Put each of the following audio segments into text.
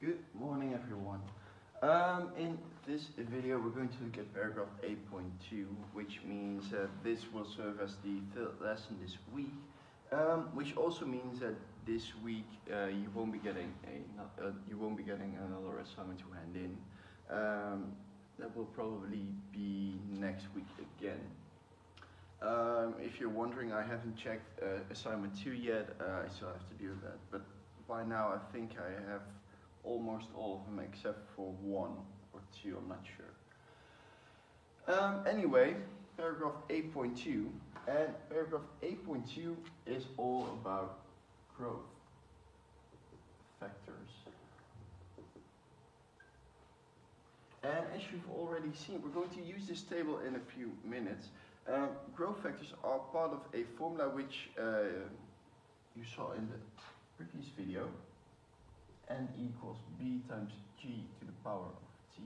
Good morning, everyone. In this video we're going to look at paragraph 8.2, which means that this will serve as the third lesson this week, which also means that this week you won't be getting another assignment to hand in. That will probably be next week again. If you're wondering, I haven't checked assignment 2 yet. I still have to do that, but by now I think I have almost all of them except for 1 or 2, I'm not sure. Anyway, paragraph 8.2, and paragraph 8.2 is all about growth factors. And as you've already seen, we're going to use this table in a few minutes. Growth factors are part of a formula which you saw in the previous video. N equals b times g to the power of t.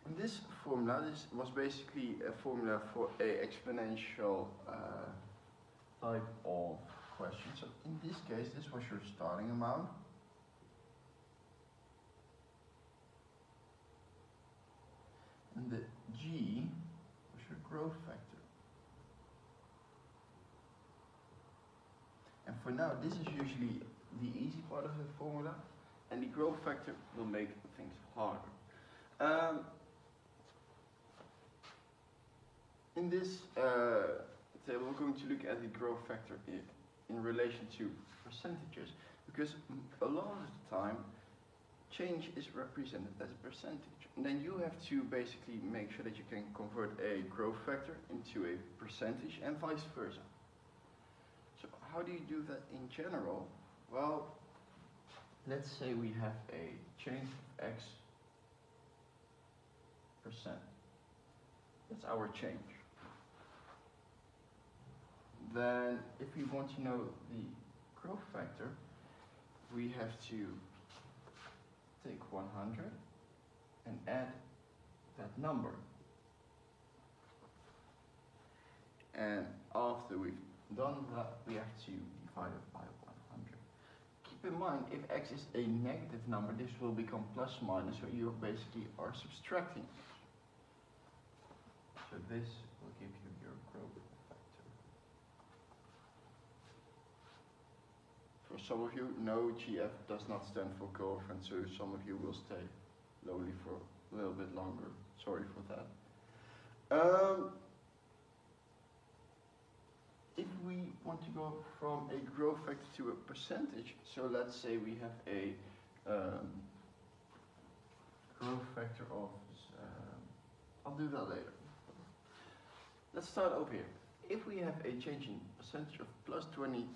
And this formula, this was basically a formula for a exponential type of question. So in this case, this was your starting amount. And the g was your growth factor. And for now, this is usually the easy part of the formula, and the growth factor will make things harder. In this table, we're going to look at the growth factor in relation to percentages, because a lot of the time, change is represented as a percentage. And then you have to basically make sure that you can convert a growth factor into a percentage and vice versa. So how do you do that in general? Well, let's say we have a change of x percent. That's our change. Then if we want to know the growth factor, we have to take 100 and add that number. And after we've done that, we have to divide it by 100. Keep in mind, if x is a negative number, this will become plus minus, so you basically are subtracting. So this will give you your growth factor. For some of you, no, GF does not stand for girlfriend, so some of you will stay lonely for a little bit longer. Sorry for that. If we want to go from a growth factor to a percentage, so let's say we have a growth factor of, I'll do that later. Let's start over here. If we have a change in percentage of plus 23%,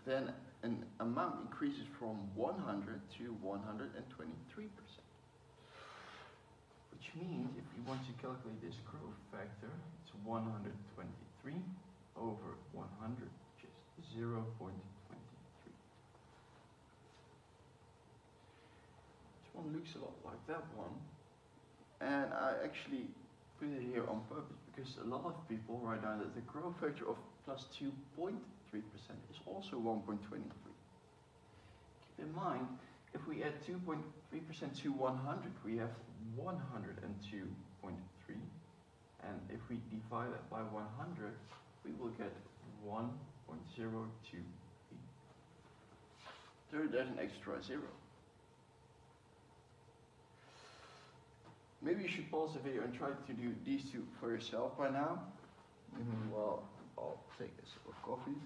then an amount increases from 100 to 123%. Which means if we want to calculate this growth factor, it's 123 over 100, which is 0.23. This one looks a lot like that one. And I actually put it here on purpose because a lot of people write down that the growth factor of plus 2.3% is also 1.23. Keep in mind, if we add 2.3% to 100, we have 102.3, and if we divide that by 100, we will get 1.02. There's an extra 0. Maybe you should pause the video and try to do these two for yourself by now. Well, I'll take a sip of coffee.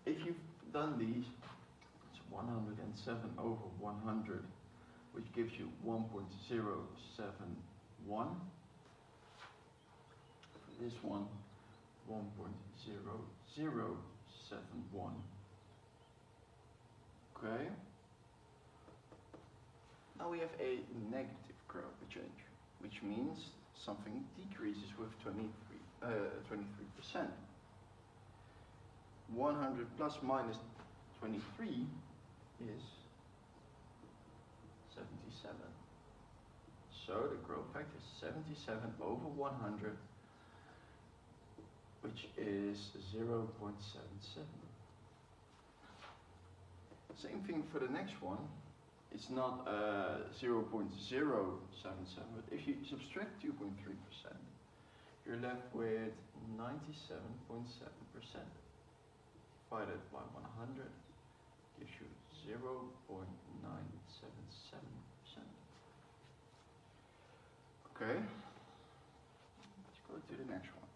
If you've done these, it's 107 over 100, which gives you 1.071. This one, 1.0071. Okay. Now we have a negative growth change, which means something decreases with 23%. 100 plus minus 23 is 77. So the growth factor is 77 over 100, which is 0.77. Same thing for the next one. It's not 0.077, but if you subtract 2.3%, you're left with 97.7%. Divided by 100 gives you 0.977%. Okay, let's go to the next one.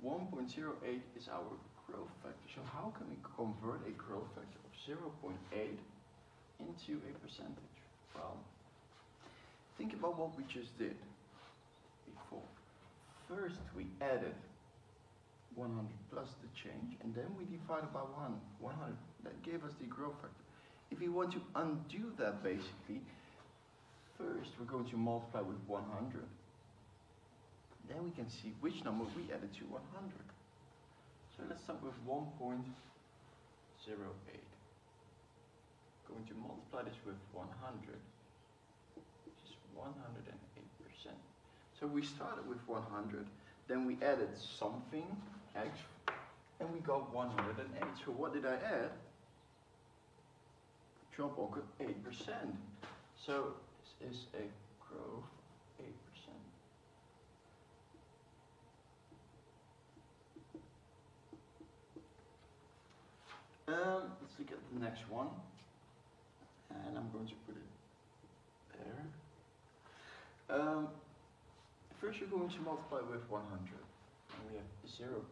1.08 is our growth factor. So how can we convert a growth factor of 0.8 into a percentage? Well, think about what we just did before. First we added 100 plus the change, and then we divided by 100. That gave us the growth factor. If we want to undo that, basically, first we're going to multiply with 100. Then we can see which number we added to 100. So let's start with 1.08. Going to multiply this with 100, which is 108%. So we started with 100, then we added something, x, and we got 108. So what did I add? Drop off 8%. So this is a growth of 8%. Let's look at the next one. And I'm going to put it there. First you're going to multiply with 100. And we have 0.92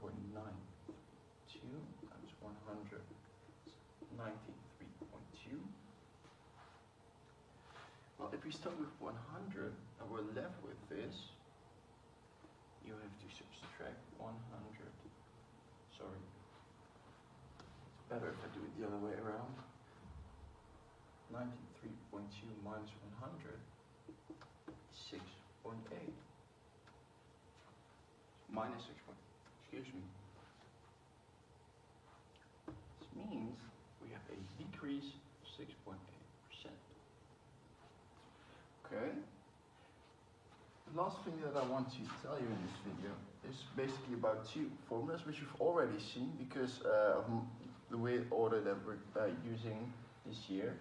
times 100 is 93.2. Well, if we start with 100 and we're left with this, you have to subtract 100. Sorry. It's better if I do it the other way around. 93.2 minus 100 is 6.8. Minus 6. Excuse me. This means we have a decrease of 6.8%. Okay. The last thing that I want to tell you in this video is basically about two formulas which you've already seen because of the way order that we're using this year.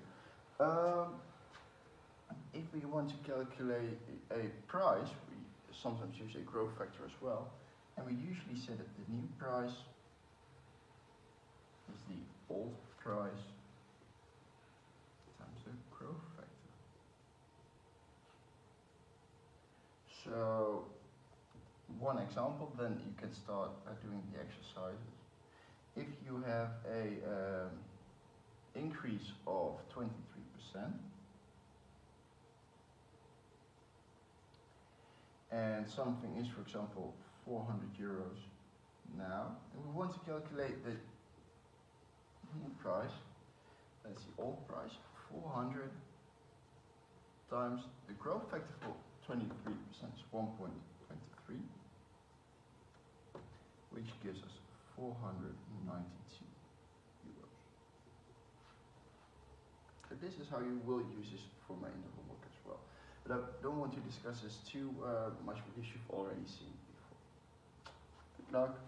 If we want to calculate a price, we sometimes use a growth factor as well, and we usually say that the new price is the old price times the growth factor. So one example, then you can start doing the exercises. If you have a increase of 23%, and something is, for example, 400 euros now, and we want to calculate the new price, that's the old price, 400 times the growth factor for 23% is 1.23, which gives us 492 euros. So this is how you will use this formula in the homework as well. But I don't want to discuss this too much because you've already seen it before. Good luck.